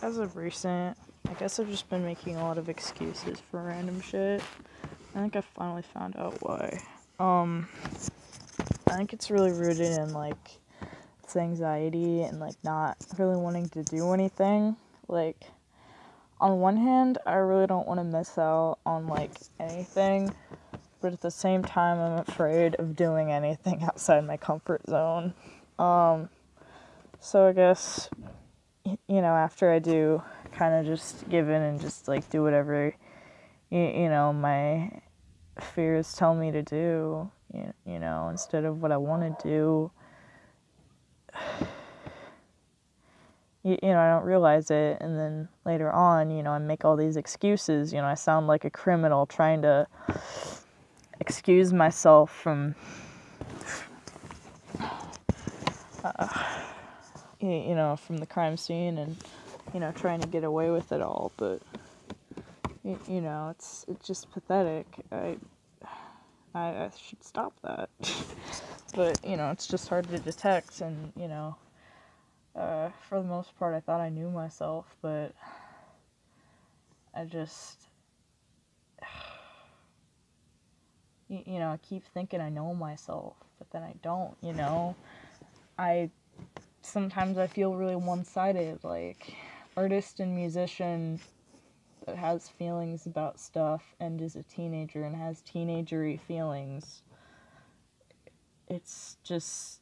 As of recent, I guess I've just been making a lot of excuses for random shit. I think I finally found out why. I think it's really rooted in, like, it's anxiety and, like, not really wanting to do anything. Like, on one hand, I really don't want to miss out on, like, anything, but at the same time, I'm afraid of doing anything outside my comfort zone. So I guess, after I do kind of just give in and just, like, do whatever, my fears tell me to do, instead of what I want to do, I don't realize it, and then later on, I make all these excuses, I sound like a criminal trying to excuse myself from, from the crime scene and, trying to get away with it all, but, it's just pathetic. I should stop that. But, it's just hard to detect, and, for the most part, I thought I knew myself, but I just, I keep thinking I know myself, but then I don't, sometimes I feel really one-sided, like, artist and musician that has feelings about stuff and is a teenager and has teenagery feelings. It's just,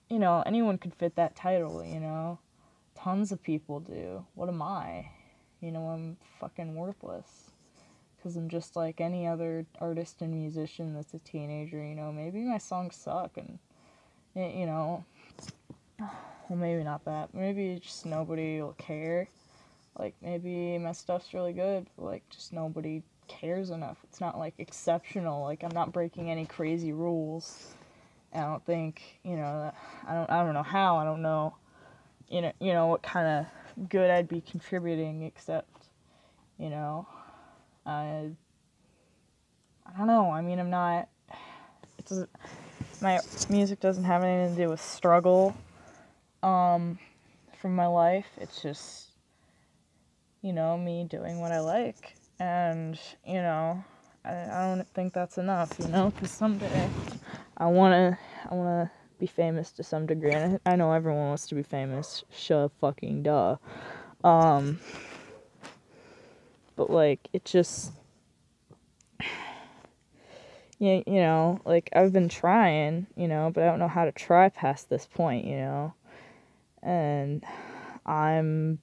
anyone could fit that title, Tons of people do. What am I? I'm fucking worthless. Because I'm just like any other artist and musician that's a teenager, Maybe my songs suck and, well, maybe not that. Maybe just nobody will care. Like, maybe my stuff's really good, but, like, just nobody cares enough. It's not, like, exceptional. Like, I'm not breaking any crazy rules. I don't think, I don't know how. I don't know, what kind of good I'd be contributing, except, I don't know. I mean, I'm not, my music doesn't have anything to do with struggle, from my life. It's just, me doing what I like. And, I don't think that's enough, because someday I wanna be famous to some degree. And I know everyone wants to be famous. Fucking duh. But, like, it just, like, I've been trying, but I don't know how to try past this point, and I'm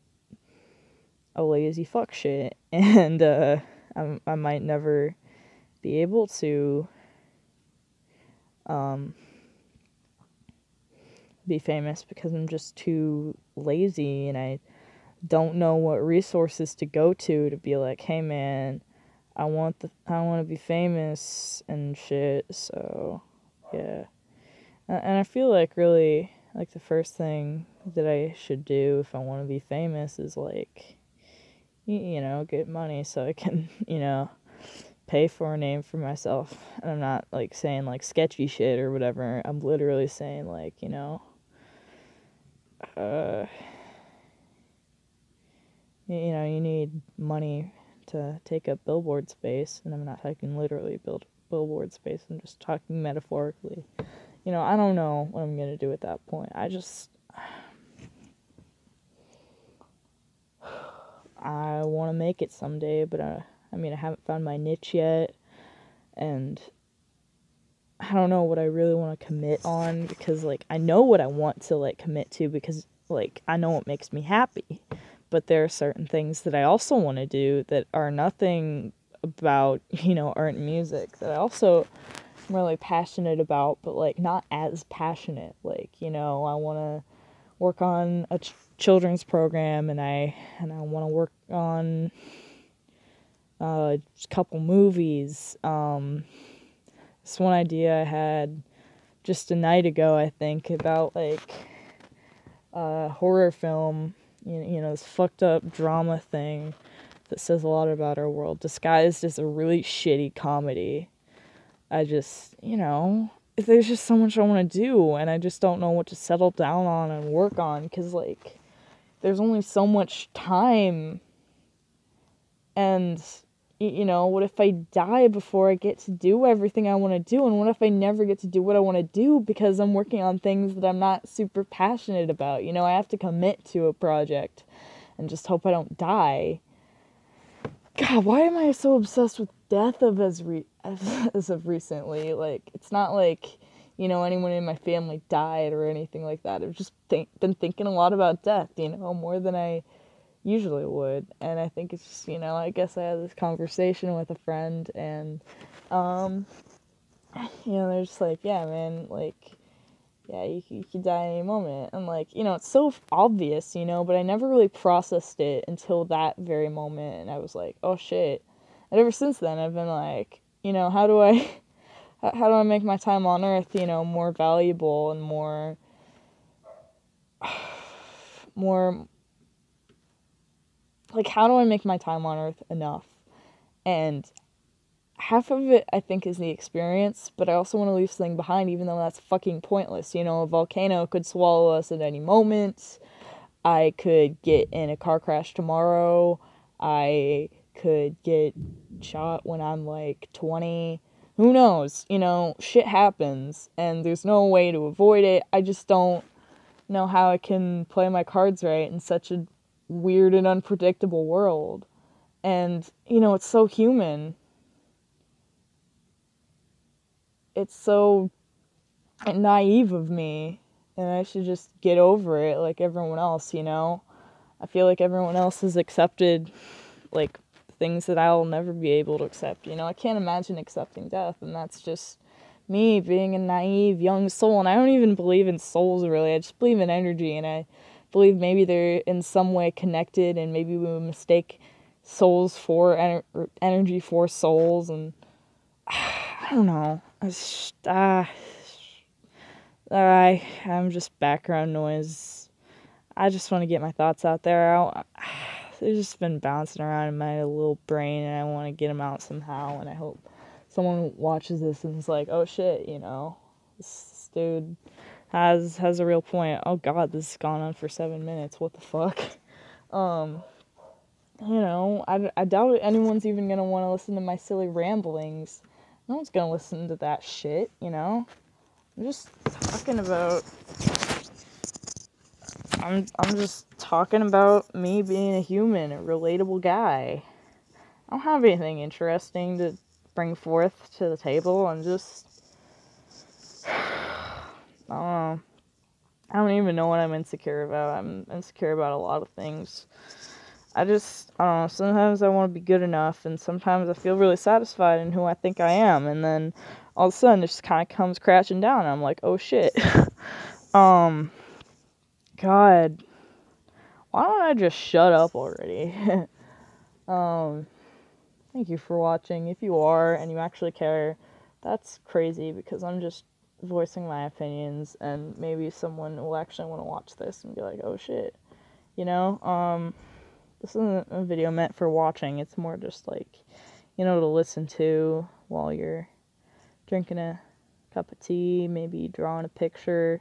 a lazy fuck shit, and, I might never be able to, be famous because I'm just too lazy, and I don't know what resources to go to be like, hey man, I want to be famous and shit. So yeah, and I feel like really, like, the first thing that I should do if I want to be famous is, like, get money so I can, pay for a name for myself. And I'm not, like, saying, like, sketchy shit or whatever. I'm literally saying, like, you need money to take up billboard space, and I'm not talking literally billboard space, I'm just talking metaphorically. I don't know what I'm gonna do at that point. I want to make it someday, but I haven't found my niche yet, and I don't know what I really want to commit on, because, like, I know what I want to, like, commit to, because, like, I know what makes me happy. But there are certain things that I also want to do that are nothing about, art and music, that I also am really passionate about, but, like, not as passionate. Like, I want to work on a children's program, and I want to work on a couple movies. This one idea I had just a night ago, I think, about, like, a horror film, this fucked up drama thing that says a lot about our world, disguised as a really shitty comedy. I just, there's just so much I want to do, and I just don't know what to settle down on and work on, because, like, there's only so much time. And, you know, what if I die before I get to do everything I want to do? And what if I never get to do what I want to do because I'm working on things that I'm not super passionate about? You know, I have to commit to a project and just hope I don't die. God, why am I so obsessed with death as of recently? Like, it's not like, you know, anyone in my family died or anything like that. I've just been thinking a lot about death, you know, more than I usually would. And I think it's just, you know, I guess I had this conversation with a friend, and you know, they're just like, yeah, man, like, yeah, you could die any moment. And like, you know, it's so obvious, you know, but I never really processed it until that very moment. And I was like, oh shit. And ever since then I've been like, you know, how do I make my time on earth, you know, more valuable and more like, how do I make my time on earth enough? And half of it, I think, is the experience, but I also want to leave something behind, even though that's fucking pointless. You know, a volcano could swallow us at any moment. I could get in a car crash tomorrow. I could get shot when I'm like 20. Who knows? You know, shit happens, and there's no way to avoid it. I just don't know how I can play my cards right in such a weird and unpredictable world. And, you know, it's so human. It's so naive of me, and I should just get over it like everyone else, you know? I feel like everyone else has accepted, like, things that I'll never be able to accept, you know? I can't imagine accepting death, and that's just me being a naive young soul. And I don't even believe in souls, really. I just believe in energy, and I believe maybe they're in some way connected, and maybe we would mistake souls for energy for souls, and I don't know. I'm just background noise. I just want to get my thoughts out there. They've just been bouncing around in my little brain, and I want to get them out somehow. And I hope someone watches this and is like, "Oh shit," you know, this dude has a real point. Oh god, this has gone on for 7 minutes. What the fuck? You know, I doubt anyone's even gonna want to listen to my silly ramblings. No one's gonna listen to that shit, you know? I'm just talking about I'm just talking about me being a human, a relatable guy. I don't have anything interesting to bring forth to the table. I'm just I don't know. I don't even know what I'm insecure about. I'm insecure about a lot of things. I don't know, sometimes I want to be good enough, and sometimes I feel really satisfied in who I think I am, and then all of a sudden it just kind of comes crashing down, and I'm like, oh shit. God, why don't I just shut up already? Thank you for watching. If you are, and you actually care, that's crazy, because I'm just voicing my opinions, and maybe someone will actually want to watch this and be like, oh shit, you know? This isn't a video meant for watching. It's more just like, you know, to listen to while you're drinking a cup of tea, maybe drawing a picture,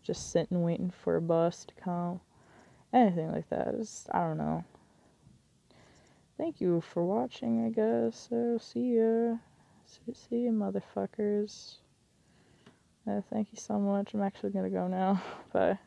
just sitting waiting for a bus to come, anything like that. I don't know. Thank you for watching, I guess. So, see ya. See ya, motherfuckers. Thank you so much. I'm actually gonna go now. Bye.